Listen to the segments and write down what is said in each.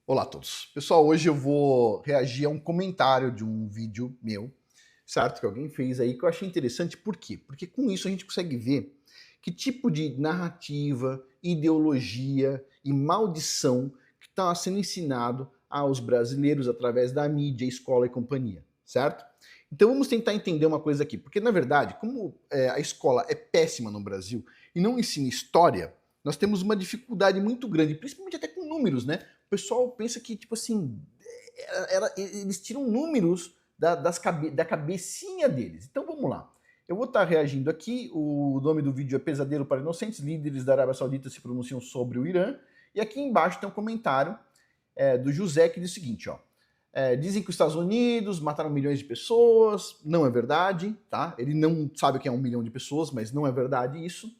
Olá a todos. Pessoal, hoje eu vou reagir a um comentário de um vídeo meu, certo? Que alguém fez aí, que eu achei interessante. Por quê? Porque com isso a gente consegue ver que tipo de narrativa, ideologia e maldição que está sendo ensinado aos brasileiros através da mídia, escola e companhia, certo? Então vamos tentar entender uma coisa aqui, porque na verdade, como a escola é péssima no Brasil e não ensina história, nós temos uma dificuldade muito grande, principalmente até com números, né? O pessoal pensa que, tipo assim, eles tiram números da cabecinha deles. Então vamos lá. Eu vou estar reagindo aqui. O nome do vídeo é Pesadelo para Inocentes. Líderes da Arábia Saudita se pronunciam sobre o Irã. E aqui embaixo tem um comentário do José que diz o seguinte, ó. Dizem que os Estados Unidos mataram milhões de pessoas. Não é verdade, tá? Ele não sabe o que é 1 milhão de pessoas, mas não é verdade isso.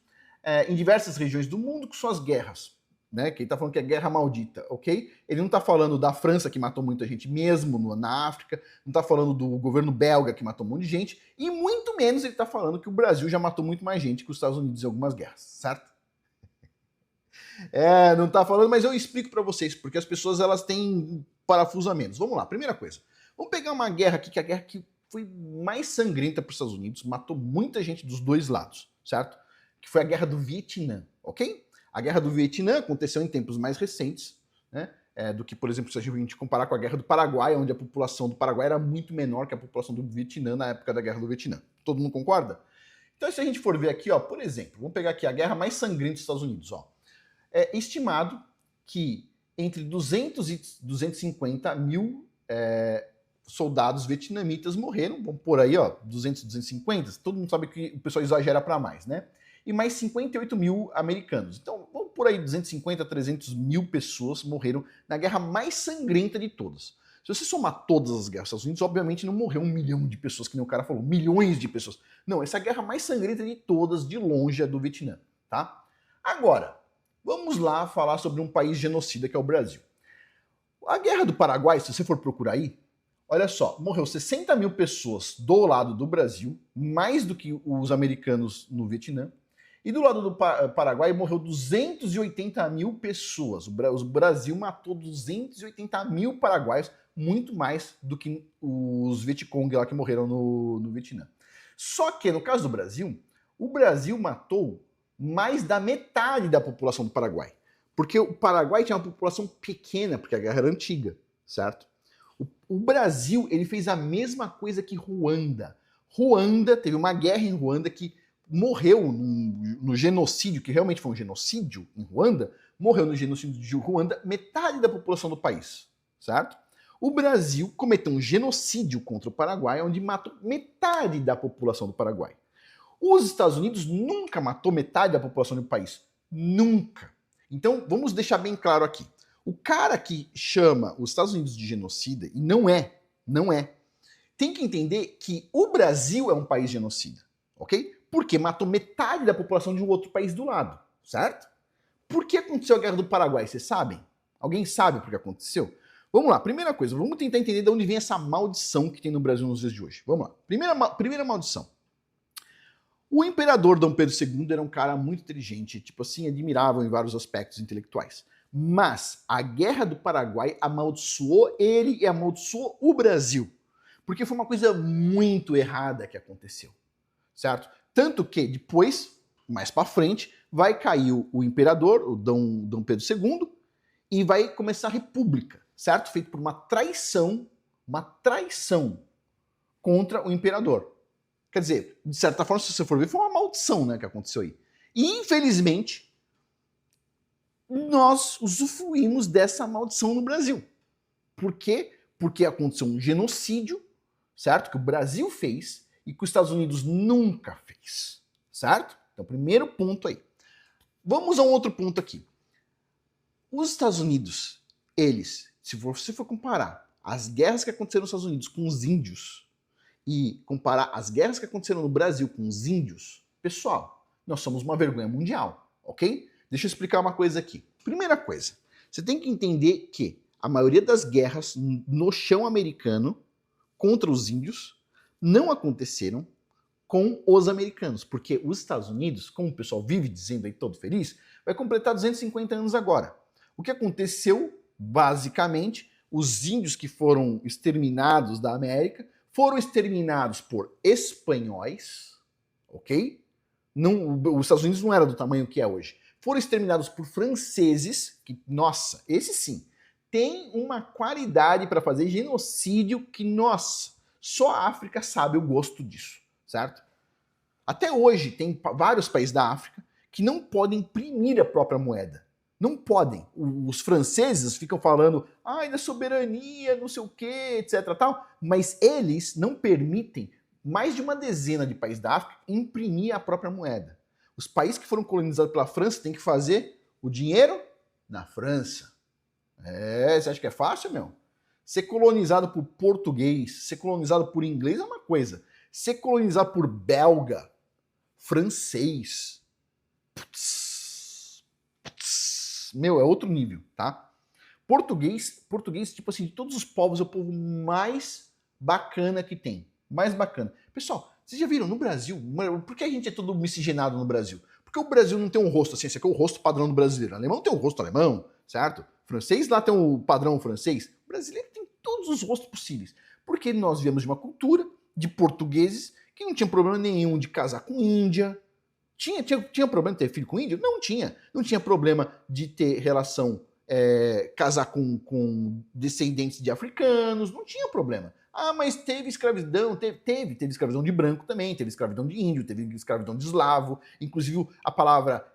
Em diversas regiões do mundo, com suas guerras. Né, que ele tá falando que é guerra maldita, ok? Ele não tá falando da França que matou muita gente mesmo na África, não tá falando do governo belga que matou um monte de gente, e muito menos ele tá falando que o Brasil já matou muito mais gente que os Estados Unidos em algumas guerras, certo? Não tá falando, mas eu explico para vocês, porque as pessoas elas têm parafuso a menos. Vamos lá, primeira coisa. Vamos pegar uma guerra aqui, que é a guerra que foi mais sangrenta para os Estados Unidos, matou muita gente dos dois lados, certo? Que foi a guerra do Vietnã, ok? A Guerra do Vietnã aconteceu em tempos mais recentes, né, do que, por exemplo, se a gente comparar com a Guerra do Paraguai, onde a população do Paraguai era muito menor que a população do Vietnã na época da Guerra do Vietnã. Todo mundo concorda? Então, se a gente for ver aqui, ó, por exemplo, vamos pegar aqui a guerra mais sangrenta dos Estados Unidos. Ó. É estimado que entre 200 e 250 mil soldados vietnamitas morreram, vamos por aí, ó, 200, 250, todo mundo sabe que o pessoal exagera para mais, né? E mais 58 mil americanos. Então, vamos por aí, 250 a 300 mil pessoas morreram na guerra mais sangrenta de todas. Se você somar todas as guerras dos Estados Unidos, obviamente não morreu 1 milhão de pessoas, que nem o cara falou, milhões de pessoas. Não, essa é a guerra mais sangrenta de todas, de longe, é do Vietnã, tá? Agora, vamos lá falar sobre um país genocida que é o Brasil. A Guerra do Paraguai, se você for procurar aí, olha só, morreu 60 mil pessoas do lado do Brasil, mais do que os americanos no Vietnã. E do lado do Paraguai morreu 280 mil pessoas. O Brasil matou 280 mil paraguaios, muito mais do que os Vietcong lá que morreram no Vietnã. Só que no caso do Brasil, o Brasil matou mais da metade da população do Paraguai. Porque o Paraguai tinha uma população pequena, porque a guerra era antiga, certo? O Brasil ele fez a mesma coisa que Ruanda. Ruanda, teve uma guerra em Ruanda que morreu no genocídio, que realmente foi um genocídio em Ruanda, morreu no genocídio de Ruanda metade da população do país, certo? O Brasil cometeu um genocídio contra o Paraguai, onde matou metade da população do Paraguai. Os Estados Unidos nunca matou metade da população do país. Nunca. Então, vamos deixar bem claro aqui. O cara que chama os Estados Unidos de genocida, e não é, tem que entender que o Brasil é um país genocida, ok? Porque matou metade da população de um outro país do lado, certo? Por que aconteceu a Guerra do Paraguai? Vocês sabem? Alguém sabe por que aconteceu? Vamos lá, primeira coisa, vamos tentar entender de onde vem essa maldição que tem no Brasil nos dias de hoje. Vamos lá. Primeira maldição. O imperador Dom Pedro II era um cara muito inteligente, tipo assim, admirável em vários aspectos intelectuais. Mas a Guerra do Paraguai amaldiçoou ele e amaldiçoou o Brasil. Porque foi uma coisa muito errada que aconteceu, certo? Tanto que depois, mais para frente, vai cair o imperador, o Dom Pedro II, e vai começar a república, certo? Feito por uma traição contra o imperador. Quer dizer, de certa forma, se você for ver, foi uma maldição, né, que aconteceu aí. E, infelizmente, nós usufruímos dessa maldição no Brasil. Por quê? Porque aconteceu um genocídio, certo? Que o Brasil fez e que os Estados Unidos nunca fez, certo? Então, primeiro ponto aí. Vamos a um outro ponto aqui. Os Estados Unidos, eles, se você for comparar as guerras que aconteceram nos Estados Unidos com os índios e comparar as guerras que aconteceram no Brasil com os índios, pessoal, nós somos uma vergonha mundial, ok? Deixa eu explicar uma coisa aqui. Primeira coisa, você tem que entender que a maioria das guerras no chão americano contra os índios não aconteceram com os americanos, porque os Estados Unidos, como o pessoal vive dizendo aí todo feliz, vai completar 250 anos agora. O que aconteceu Basicamente, os índios que foram exterminados da América foram exterminados por espanhóis, ok? Não, os Estados Unidos não era do tamanho que é hoje. Foram exterminados por franceses, que, nossa, esse sim, tem uma qualidade para fazer genocídio que, nossa, só a África sabe o gosto disso, certo? Até hoje tem vários países da África que não podem imprimir a própria moeda. Não podem. Os franceses ficam falando, da soberania, não sei o quê, etc. Tal, mas eles não permitem mais de uma dezena de países da África imprimir a própria moeda. Os países que foram colonizados pela França têm que fazer o dinheiro na França. Você acha que é fácil, meu? Ser colonizado por português, ser colonizado por inglês é uma coisa. Ser colonizado por belga, francês, meu, é outro nível, tá? Português, tipo assim, de todos os povos, é o povo mais bacana que tem. Mais bacana. Pessoal, vocês já viram no Brasil? Por que a gente é todo miscigenado no Brasil? Porque o Brasil não tem um rosto assim, esse aqui é o rosto padrão do brasileiro. O alemão tem um rosto alemão, certo? O francês lá tem o padrão francês. O brasileiro tem todos os rostos possíveis. Porque nós viemos de uma cultura de portugueses que não tinha problema nenhum de casar com Índia. Tinha problema de ter filho com índio? Não tinha. Não tinha problema de ter relação, casar com descendentes de africanos. Não tinha problema. Mas teve escravidão, teve escravidão de branco também, teve escravidão de índio, teve escravidão de eslavo. Inclusive a palavra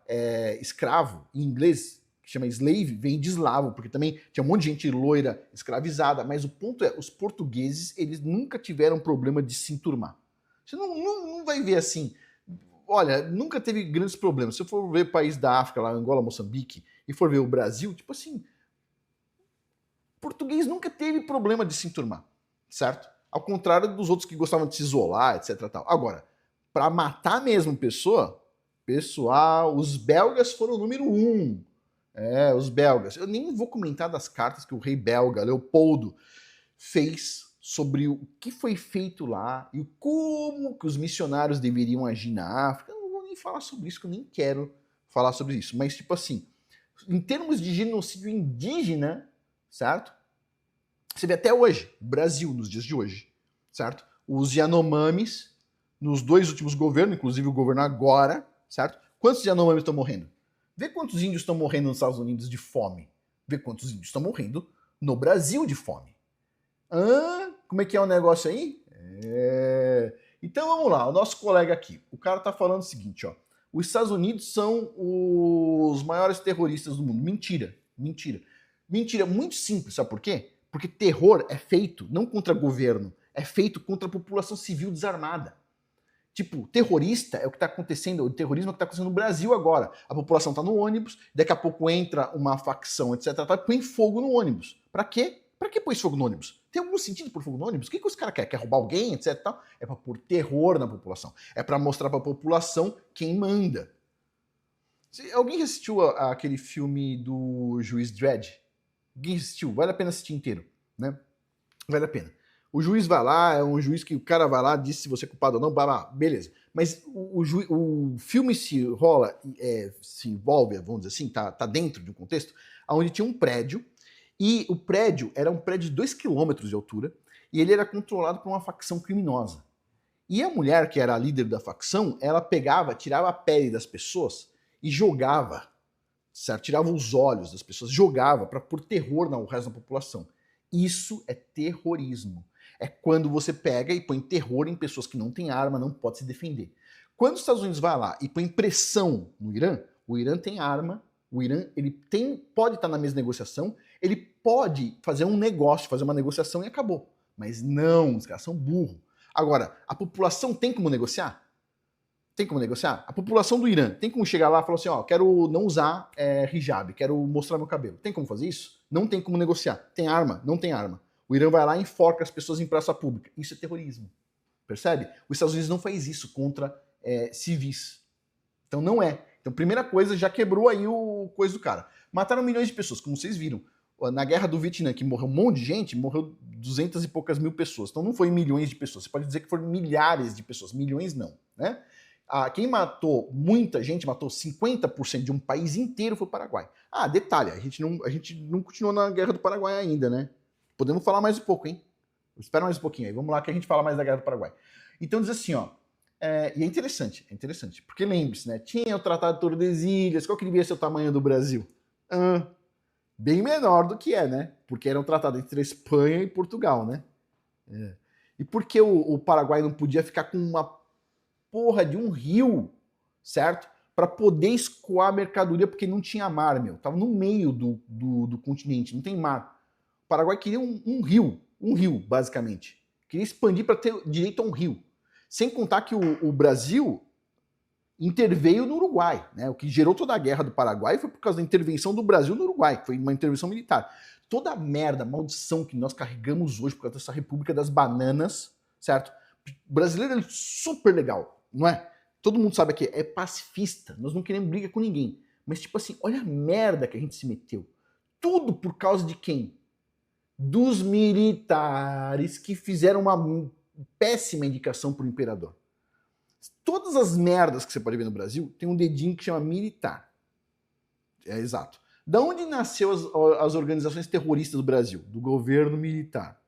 escravo, em inglês, que chama slave, vem de eslavo, porque também tinha um monte de gente loira escravizada. Mas o ponto é, os portugueses, eles nunca tiveram problema de se enturmar. Você não vai ver assim... Olha, nunca teve grandes problemas. Se eu for ver país da África, lá, Angola, Moçambique, e for ver o Brasil, tipo assim, português nunca teve problema de se enturmar, certo? Ao contrário dos outros que gostavam de se isolar, etc. Tal. Agora, para matar mesmo pessoal, os belgas foram o número 1. Os belgas. Eu nem vou comentar das cartas que o rei belga, Leopoldo, fez sobre o que foi feito lá e como que os missionários deveriam agir na África. Eu não vou nem falar sobre isso, que eu nem quero falar sobre isso. Mas, tipo assim, em termos de genocídio indígena, certo? Você vê até hoje, Brasil, nos dias de hoje, certo? Os Yanomamis, nos 2 últimos governos, inclusive o governo agora, certo? Quantos Yanomamis estão morrendo? Vê quantos índios estão morrendo nos Estados Unidos de fome. Vê quantos índios estão morrendo no Brasil de fome. Como é que é o negócio aí? Então vamos lá, o nosso colega aqui, o cara tá falando o seguinte, ó. Os Estados Unidos são os maiores terroristas do mundo. Mentira, mentira. Mentira, muito simples, sabe por quê? Porque terror é feito não contra governo, é feito contra a população civil desarmada. Tipo, terrorista é o que está acontecendo, o terrorismo é o que está acontecendo no Brasil agora. A população está no ônibus, daqui a pouco entra uma facção, etc, e põe fogo no ônibus. Pra quê? Pra que pôr fogo no ônibus? Tem algum sentido pôr fogo no ônibus? O que os caras querem? Quer roubar alguém, etc? Tal? É pra pôr terror na população. É pra mostrar pra população quem manda. Alguém assistiu aquele filme do Juiz Dredd? Alguém assistiu? Vale a pena assistir inteiro, né? Vale a pena. O juiz vai lá, é um juiz que o cara vai lá, diz se você é culpado ou não, blá, blá, beleza. Mas o filme se envolve, vamos dizer assim, tá dentro de um contexto onde tinha um prédio. E o prédio era um prédio de 2 quilômetros de altura e ele era controlado por uma facção criminosa. E a mulher, que era a líder da facção, ela pegava, tirava a pele das pessoas e jogava, certo? Tirava os olhos das pessoas, jogava para pôr terror no resto da população. Isso é terrorismo. É quando você pega e põe terror em pessoas que não têm arma, não pode se defender. Quando os Estados Unidos vai lá e põe pressão no Irã, o Irã tem arma, o Irã pode estar na mesma negociação, ele pode fazer um negócio, fazer uma negociação e acabou. Mas não, os caras são burros. Agora, a população tem como negociar? Tem como negociar? A população do Irã tem como chegar lá e falar assim, quero não usar hijab, quero mostrar meu cabelo. Tem como fazer isso? Não tem como negociar. Tem arma? Não tem arma. O Irã vai lá e enforca as pessoas em praça pública. Isso é terrorismo. Percebe? Os Estados Unidos não faz isso contra civis. Então não é. Então, primeira coisa, já quebrou aí o coisa do cara. Mataram milhões de pessoas, como vocês viram. Na guerra do Vietnã, que morreu um monte de gente, morreu 200 e poucas mil pessoas. Então não foi milhões de pessoas. Você pode dizer que foram milhares de pessoas. Milhões não, né? Quem matou muita gente, matou 50% de um país inteiro foi o Paraguai. Detalhe, a gente não continuou na Guerra do Paraguai ainda, né? Podemos falar mais um pouco, hein? Espera mais um pouquinho aí, vamos lá que a gente fala mais da Guerra do Paraguai. Então diz assim, ó, e é interessante, porque lembre-se, né? Tinha o Tratado de Tordesilhas, qual que devia ser o tamanho do Brasil? Bem menor do que é, né? Porque era um tratado entre a Espanha e Portugal, né? E por que o Paraguai não podia ficar com uma porra de um rio, certo? Para poder escoar a mercadoria, porque não tinha mar, meu. Tava no meio do continente, não tem mar. O Paraguai queria um rio, basicamente. Queria expandir para ter direito a um rio. Sem contar que o Brasil interveio no Uruguai, né? O que gerou toda a guerra do Paraguai foi por causa da intervenção do Brasil no Uruguai, que foi uma intervenção militar. Toda a merda, maldição que nós carregamos hoje por causa dessa República das Bananas, certo? O brasileiro é super legal, não é? Todo mundo sabe que é pacifista, nós não queremos briga com ninguém. Mas, tipo assim, olha a merda que a gente se meteu. Tudo por causa de quem? Dos militares que fizeram uma péssima indicação pro imperador. Todas as merdas que você pode ver no Brasil tem um dedinho que chama militar. É exato. Da onde nasceu as organizações terroristas do Brasil? Do governo militar.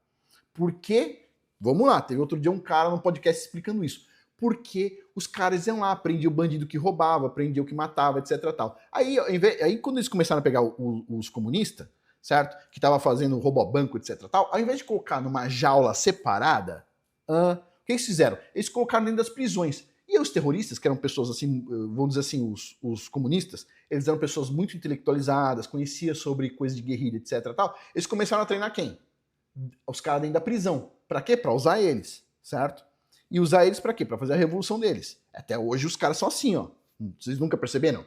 Por quê? Vamos lá, teve outro dia um cara no podcast explicando isso. Porque os caras iam lá, prendiam o bandido que roubava, prendiam o que matava, etc. Tal. Aí quando eles começaram a pegar os comunistas, certo? Que estavam fazendo roubo a banco, etc. Tal, ao invés de colocar numa jaula separada, o que eles fizeram? Eles colocaram dentro das prisões. E os terroristas, que eram pessoas assim, vamos dizer assim, os comunistas, eles eram pessoas muito intelectualizadas, conheciam sobre coisas de guerrilha, etc. Tal. Eles começaram a treinar quem? Os caras dentro da prisão. Pra quê? Pra usar eles, certo? E usar eles pra quê? Pra fazer a revolução deles. Até hoje os caras são assim, ó. Vocês nunca perceberam?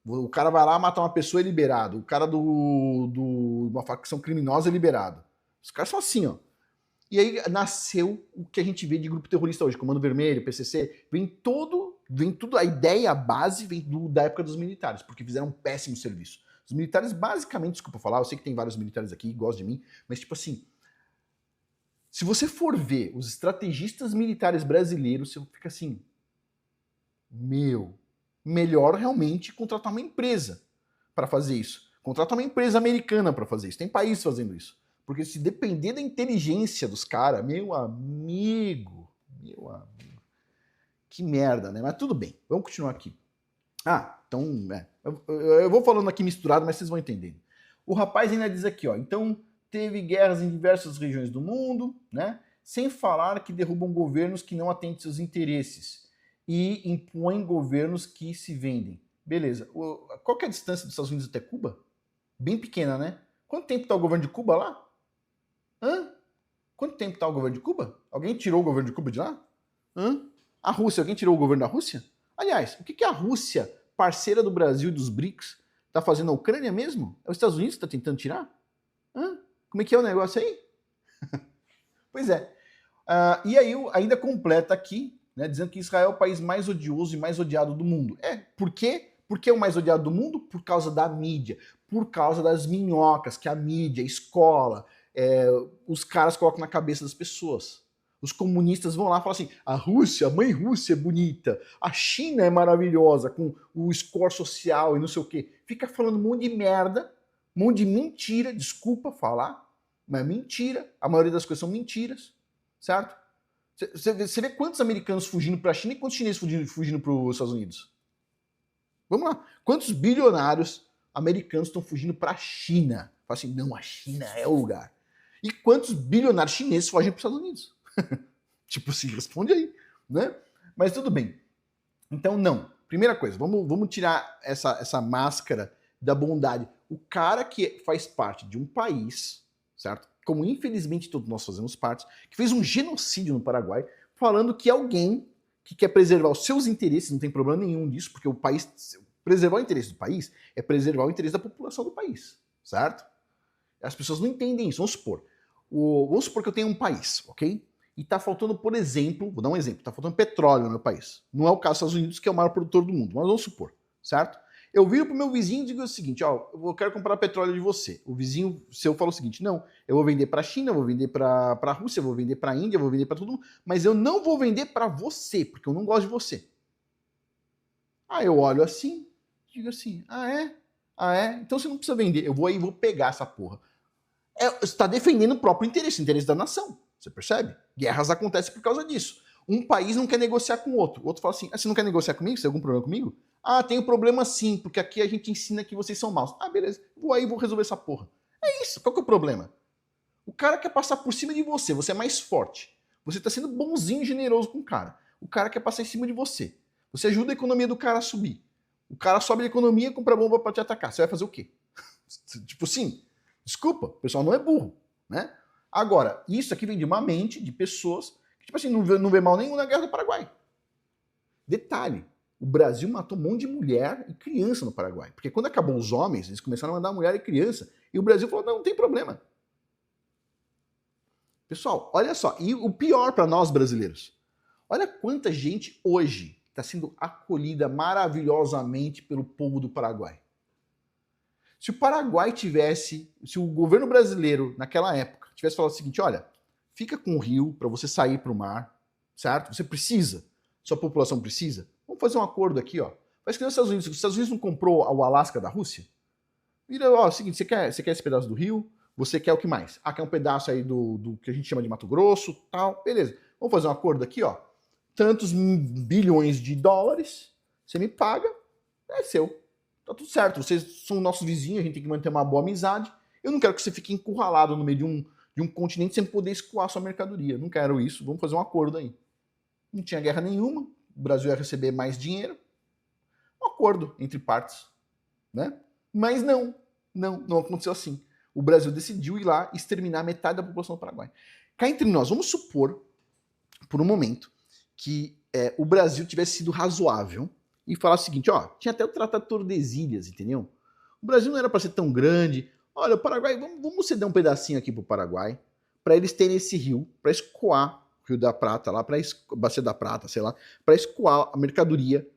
O cara vai lá matar uma pessoa é liberado. O cara uma facção criminosa é liberado. Os caras são assim, ó. E aí nasceu o que a gente vê de grupo terrorista hoje, Comando Vermelho, PCC, vem tudo, a ideia, a base vem da época dos militares, porque fizeram um péssimo serviço. Os militares basicamente, desculpa falar, eu sei que tem vários militares aqui que gostam de mim, mas tipo assim, se você for ver os estrategistas militares brasileiros, você fica assim, melhor realmente contratar uma empresa para fazer isso. Contratar uma empresa americana para fazer isso. Tem países fazendo isso. Porque se depender da inteligência dos caras, meu amigo, que merda, né? Mas tudo bem, vamos continuar aqui. Então, eu vou falando aqui misturado, mas vocês vão entendendo. O rapaz ainda diz aqui, ó, então teve guerras em diversas regiões do mundo, né? Sem falar que derrubam governos que não atendem seus interesses e impõem governos que se vendem. Beleza. Qual que é a distância dos Estados Unidos até Cuba? Bem pequena, né? Quanto tempo está o governo de Cuba lá? Quanto tempo está o governo de Cuba? Alguém tirou o governo de Cuba de lá? A Rússia, alguém tirou o governo da Rússia? Aliás, o que a Rússia, parceira do Brasil e dos BRICS, está fazendo na Ucrânia mesmo? É os Estados Unidos que está tentando tirar? Como é que é o negócio aí? Pois é. E aí ainda completa aqui, né, dizendo que Israel é o país mais odioso e mais odiado do mundo. Por quê? Por que é o mais odiado do mundo? Por causa da mídia, por causa das minhocas que a mídia, a escola, os caras colocam na cabeça das pessoas. Os comunistas vão lá e falam assim, a Rússia, a mãe Rússia é bonita, a China é maravilhosa, com o score social e não sei o quê. Fica falando um monte de merda, um monte de mentira, desculpa falar, mas mentira, a maioria das coisas são mentiras, certo? Você vê quantos americanos fugindo para a China e quantos chineses fugindo para os Estados Unidos? Vamos lá. Quantos bilionários americanos estão fugindo para a China? Fala assim, não, a China é o lugar. E quantos bilionários chineses fogem para os Estados Unidos? Tipo assim, responde aí, né? Mas tudo bem. Então, não. Primeira coisa, vamos tirar essa máscara da bondade. O cara que faz parte de um país, certo? Como infelizmente todos nós fazemos parte, que fez um genocídio no Paraguai, falando que alguém que quer preservar os seus interesses, não tem problema nenhum disso, porque o país, preservar o interesse do país é preservar o interesse da população do país, certo? As pessoas não entendem isso. Vamos supor que eu tenho um país, ok? E tá faltando, por exemplo, vou dar um exemplo, tá faltando petróleo no meu país. Não é o caso dos Estados Unidos, que é o maior produtor do mundo, mas vamos supor, certo? Eu viro pro meu vizinho e digo o seguinte, ó, eu quero comprar petróleo de você. O vizinho seu fala o seguinte, não, eu vou vender para a China, eu vou vender para a Rússia, eu vou vender para a Índia, eu vou vender para todo mundo, mas eu não vou vender para você, porque eu não gosto de você. Aí eu olho assim, digo assim, ah é? Ah é? Então você não precisa vender, eu vou aí vou pegar essa porra. Você está defendendo o próprio interesse, o interesse da nação. Você percebe? Guerras acontecem por causa disso. Um país não quer negociar com o outro. O outro fala assim, ah, você não quer negociar comigo? Você tem algum problema comigo? Ah, tenho problema sim, porque aqui a gente ensina que vocês são maus. Ah, beleza, vou aí vou resolver essa porra. É isso, qual que é o problema? O cara quer passar por cima de você, você é mais forte. Você está sendo bonzinho e generoso com o cara. O cara quer passar em cima de você. Você ajuda a economia do cara a subir. O cara sobe a economia e compra bomba para te atacar. Você vai fazer o quê? Tipo assim, desculpa, o pessoal não é burro, né? Agora, isso aqui vem de uma mente de pessoas que, tipo assim, não vê mal nenhum na Guerra do Paraguai. Detalhe, o Brasil matou um monte de mulher e criança no Paraguai. Porque quando acabou os homens, eles começaram a mandar mulher e criança. E o Brasil falou, não tem problema. Pessoal, olha só, e o pior para nós brasileiros, olha quanta gente hoje está sendo acolhida maravilhosamente pelo povo do Paraguai. Se o Paraguai tivesse, se o governo brasileiro naquela época tivesse falado o seguinte, olha, fica com o rio para você sair para o mar, certo? Você precisa, sua população precisa. Vamos fazer um acordo aqui, ó. Faz que nem os Estados Unidos. Os Estados Unidos não comprou o Alasca da Rússia? Vira, ó, é o seguinte, você quer esse pedaço do rio? Você quer o que mais? Ah, quer um pedaço aí do que a gente chama de Mato Grosso, tal, beleza. Vamos fazer um acordo aqui, ó. Tantos bilhões de dólares, você me paga, é seu. Tá tudo certo, vocês são nossos vizinhos, a gente tem que manter uma boa amizade. Eu não quero que você fique encurralado no meio de um continente sem poder escoar sua mercadoria. Não quero isso, vamos fazer um acordo aí. Não tinha guerra nenhuma, o Brasil ia receber mais dinheiro. Um acordo entre partes, né? Mas não aconteceu assim. O Brasil decidiu ir lá e exterminar metade da população do Paraguai. Cá entre nós, vamos supor, por um momento, que o Brasil tivesse sido razoável e falar o seguinte, ó, tinha até o Tratado de Tordesilhas, entendeu? O Brasil não era para ser tão grande. Olha, o Paraguai, vamos ceder um pedacinho aqui pro Paraguai, para eles terem esse rio, para escoar o Rio da Prata lá, para Bacia da Prata, sei lá, para escoar a mercadoria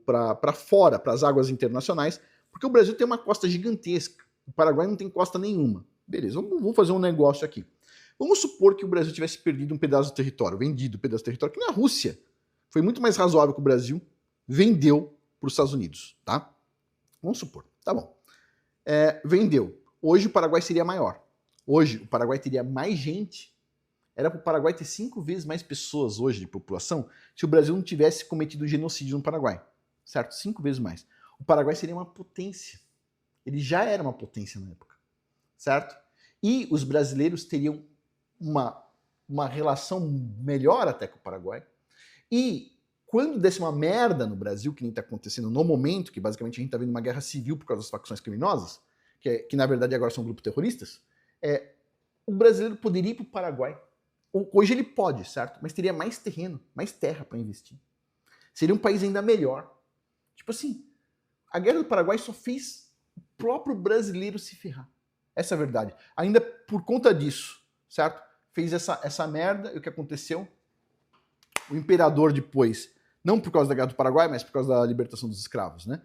para fora, para as águas internacionais, porque o Brasil tem uma costa gigantesca. O Paraguai não tem costa nenhuma. Beleza, vamos fazer um negócio aqui. Vamos supor que o Brasil tivesse perdido um pedaço do território, vendido um pedaço do território, que nem a Rússia. Foi muito mais razoável que o Brasil vendeu para os Estados Unidos, tá? Vamos supor, tá bom. Vendeu. Hoje o Paraguai seria maior. Hoje o Paraguai teria mais gente. Era para o Paraguai ter 5 vezes mais pessoas hoje de população se o Brasil não tivesse cometido genocídio no Paraguai. Certo? 5 vezes mais. O Paraguai seria uma potência. Ele já era uma potência na época, certo? E os brasileiros teriam uma relação melhor até com o Paraguai. E quando desse uma merda no Brasil, que nem está acontecendo no momento, que basicamente a gente está vendo uma guerra civil por causa das facções criminosas, que na verdade agora são grupos terroristas, o brasileiro poderia ir para o Paraguai. Hoje ele pode, certo? Mas teria mais terreno, mais terra para investir. Seria um país ainda melhor. Tipo assim, a guerra do Paraguai só fez o próprio brasileiro se ferrar. Essa é a verdade. Ainda por conta disso, certo? Fez essa merda, e o que aconteceu? O imperador depois, não por causa da guerra do Paraguai, mas por causa da libertação dos escravos, né?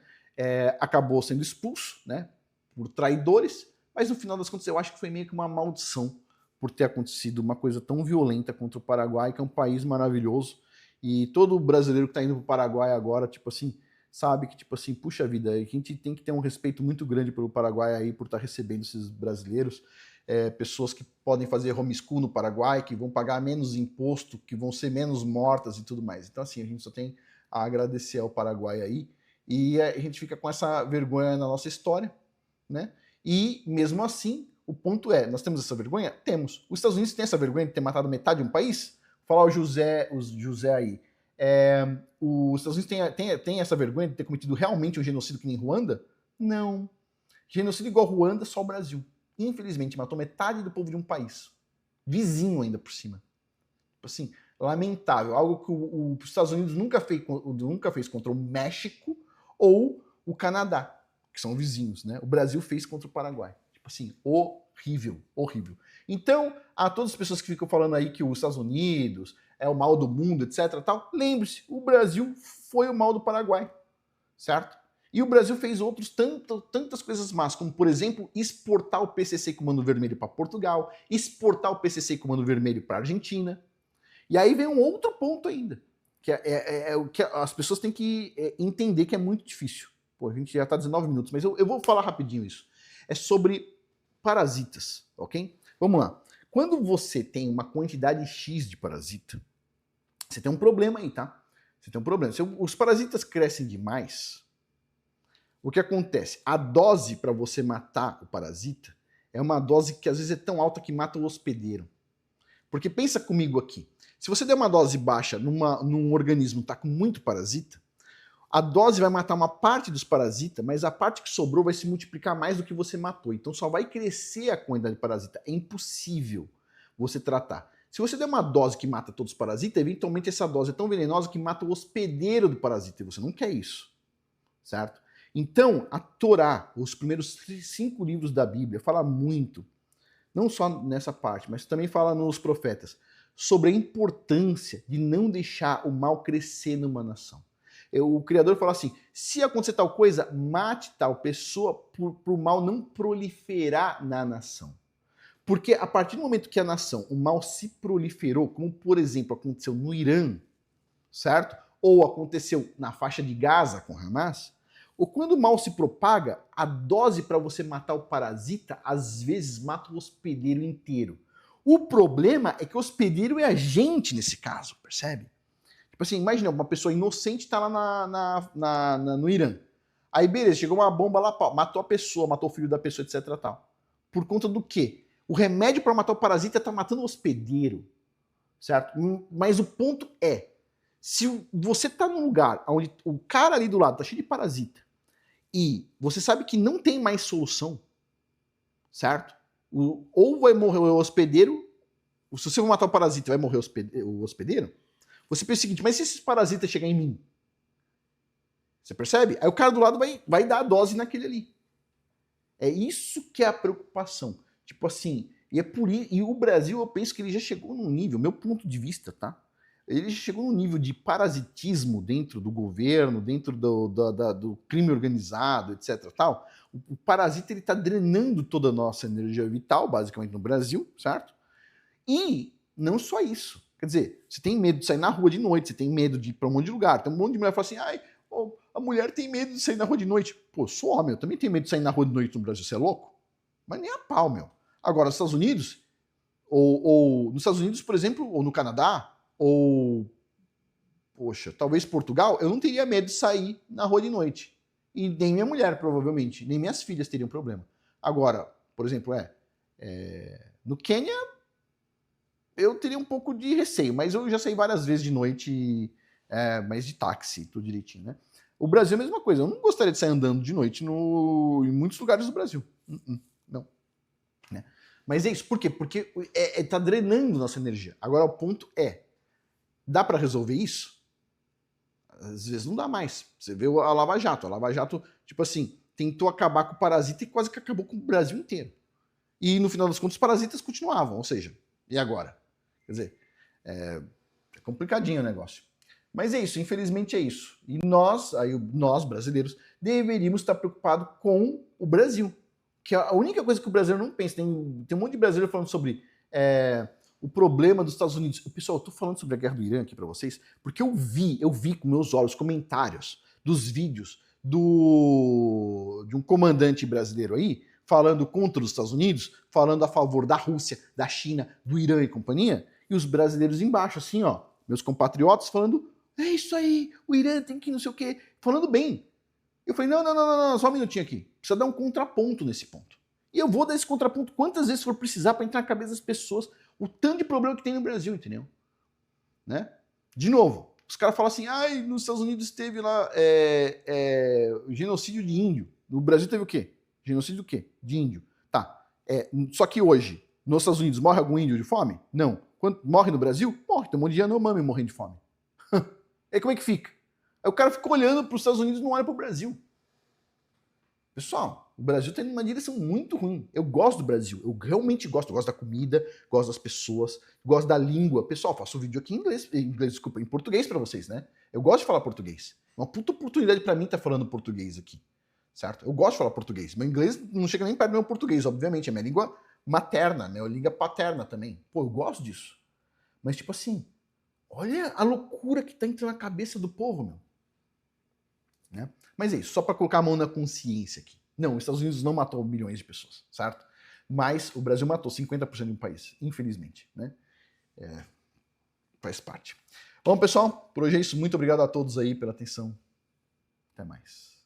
Acabou sendo expulso, né? Por traidores, mas no final das contas eu acho que foi meio que uma maldição por ter acontecido uma coisa tão violenta contra o Paraguai, que é um país maravilhoso, e todo brasileiro que está indo para o Paraguai agora, tipo assim, sabe que, tipo assim, puxa vida, a gente tem que ter um respeito muito grande pelo Paraguai aí, por estar recebendo esses brasileiros, pessoas que podem fazer homeschool no Paraguai, que vão pagar menos imposto, que vão ser menos mortas e tudo mais. Então, assim, a gente só tem a agradecer ao Paraguai aí, e a gente fica com essa vergonha na nossa história, né? E, mesmo assim, o ponto é, nós temos essa vergonha? Temos. Os Estados Unidos têm essa vergonha de ter matado metade de um país? Vou falar o José aí. Os Estados Unidos têm essa vergonha de ter cometido realmente um genocídio que nem Ruanda? Não. Genocídio igual Ruanda, só o Brasil. Infelizmente, matou metade do povo de um país. Vizinho ainda por cima. Assim, lamentável. Algo que os Estados Unidos nunca fez contra o México ou o Canadá, que são vizinhos, né? O Brasil fez contra o Paraguai. Tipo assim, horrível, horrível. Então, a todas as pessoas que ficam falando aí que os Estados Unidos é o mal do mundo, etc, tal, lembre-se, o Brasil foi o mal do Paraguai, certo? E o Brasil fez tantas coisas más, como, por exemplo, exportar o PCC Comando Vermelho para Portugal, exportar o PCC Comando Vermelho para Argentina. E aí vem um outro ponto ainda. É o que as pessoas têm que entender que é muito difícil. Pô, a gente já está 19 minutos, mas eu vou falar rapidinho isso. É sobre parasitas, ok? Vamos lá. Quando você tem uma quantidade X de parasita, você tem um problema aí, tá? Você tem um problema. Se os parasitas crescem demais, o que acontece? A dose para você matar o parasita é uma dose que às vezes é tão alta que mata o hospedeiro. Porque pensa comigo aqui. Se você der uma dose baixa num organismo que está com muito parasita, a dose vai matar uma parte dos parasitas, mas a parte que sobrou vai se multiplicar mais do que você matou. Então só vai crescer a quantidade de parasita. É impossível você tratar. Se você der uma dose que mata todos os parasitas, eventualmente essa dose é tão venenosa que mata o hospedeiro do parasita. E você não quer isso. Certo? Então, a Torá, os primeiros 5 livros da Bíblia, fala muito, não só nessa parte, mas também fala nos profetas, sobre a importância de não deixar o mal crescer numa nação. O Criador fala assim, se acontecer tal coisa, mate tal pessoa para o mal não proliferar na nação. Porque a partir do momento que a nação, o mal se proliferou, como por exemplo aconteceu no Irã, certo? Ou aconteceu na faixa de Gaza com Hamas, ou quando o mal se propaga, a dose para você matar o parasita às vezes mata o hospedeiro inteiro. O problema é que o hospedeiro é a gente nesse caso, percebe? Tipo assim, imagina, uma pessoa inocente está lá no Irã. Aí beleza, chegou uma bomba lá, matou a pessoa, matou o filho da pessoa, etc. Tal. Por conta do quê? O remédio para matar o parasita está matando o hospedeiro, certo? Mas o ponto é, se você está num lugar onde o cara ali do lado está cheio de parasita, e você sabe que não tem mais solução, certo? Ou vai morrer o hospedeiro, se você for matar o parasita vai morrer o hospedeiro, você pensa o seguinte, mas se esses parasitas chegarem em mim? Você percebe? Aí o cara do lado vai dar a dose naquele ali. É isso que é a preocupação. Tipo assim, e o Brasil, eu penso que ele já chegou num nível, meu ponto de vista, tá? Ele chegou num nível de parasitismo dentro do governo, dentro do crime organizado, etc. Tal. O parasita ele está drenando toda a nossa energia vital, basicamente no Brasil, certo? E não só isso. Quer dizer, você tem medo de sair na rua de noite, você tem medo de ir para um monte de lugar. Tem um monte de mulher que fala assim, ai, a mulher tem medo de sair na rua de noite. Pô, sou homem, eu também tenho medo de sair na rua de noite no Brasil, você é louco? Mas nem a pau, meu. Agora, nos Estados Unidos, ou nos Estados Unidos, por exemplo, ou no Canadá, ou, poxa, talvez Portugal, eu não teria medo de sair na rua de noite. E nem minha mulher, provavelmente, nem minhas filhas teriam problema. Agora, por exemplo, no Quênia, eu teria um pouco de receio, mas eu já saí várias vezes de noite, mas de táxi, tudo direitinho, né? O Brasil é a mesma coisa, eu não gostaria de sair andando de noite em muitos lugares do Brasil. Não. Né? Mas é isso, por quê? Porque tá drenando nossa energia. Agora o ponto dá para resolver isso? Às vezes não dá mais. Você vê a Lava Jato, tipo assim, tentou acabar com o parasita e quase que acabou com o Brasil inteiro. E no final das contas os parasitas continuavam, ou seja, e agora? Quer dizer, é complicadinho o negócio. Mas é isso, infelizmente é isso. E nós brasileiros, deveríamos estar preocupados com o Brasil. Que a única coisa que o brasileiro não pensa, tem um monte de brasileiro falando sobre o problema dos Estados Unidos. Pessoal, eu tô falando sobre a guerra do Irã aqui para vocês, porque eu vi com meus olhos comentários dos vídeos de um comandante brasileiro aí, falando contra os Estados Unidos, falando a favor da Rússia, da China, do Irã e companhia, e os brasileiros embaixo, assim, ó, meus compatriotas falando, é isso aí, o Irã tem que não sei o quê, falando bem. Eu falei, não, só um minutinho aqui. Precisa dar um contraponto nesse ponto. E eu vou dar esse contraponto quantas vezes for precisar para entrar na cabeça das pessoas o tanto de problema que tem no Brasil, entendeu? Né? De novo, os caras falam assim, nos Estados Unidos teve lá genocídio de índio. No Brasil teve o quê? Genocídio do quê? De índio. Tá. Só que hoje, nos Estados Unidos, morre algum índio de fome? Não. Quando morre no Brasil? Morre. Tem um monte de Yanomami morrendo de fome. Aí como é que fica? Aí o cara fica olhando para os Estados Unidos e não olha para o Brasil. Pessoal, o Brasil está indo numa direção muito ruim. Eu gosto do Brasil, eu realmente gosto. Eu gosto da comida, gosto das pessoas, gosto da língua. Pessoal, faço vídeo aqui em português para vocês, né? Eu gosto de falar português. Uma puta oportunidade para mim estar falando português aqui, certo? Eu gosto de falar português. Meu inglês não chega nem perto do meu português, obviamente. É minha língua materna, minha língua paterna também. Pô, eu gosto disso. Mas tipo assim, Olha a loucura que tá entrando na cabeça do povo, meu. Né? Mas é isso, só para colocar a mão na consciência aqui. Não, os Estados Unidos não matou milhões de pessoas, certo? Mas o Brasil matou 50% de um país, infelizmente, né? Faz parte. Bom, pessoal, por hoje é isso. Muito obrigado a todos aí pela atenção. Até mais.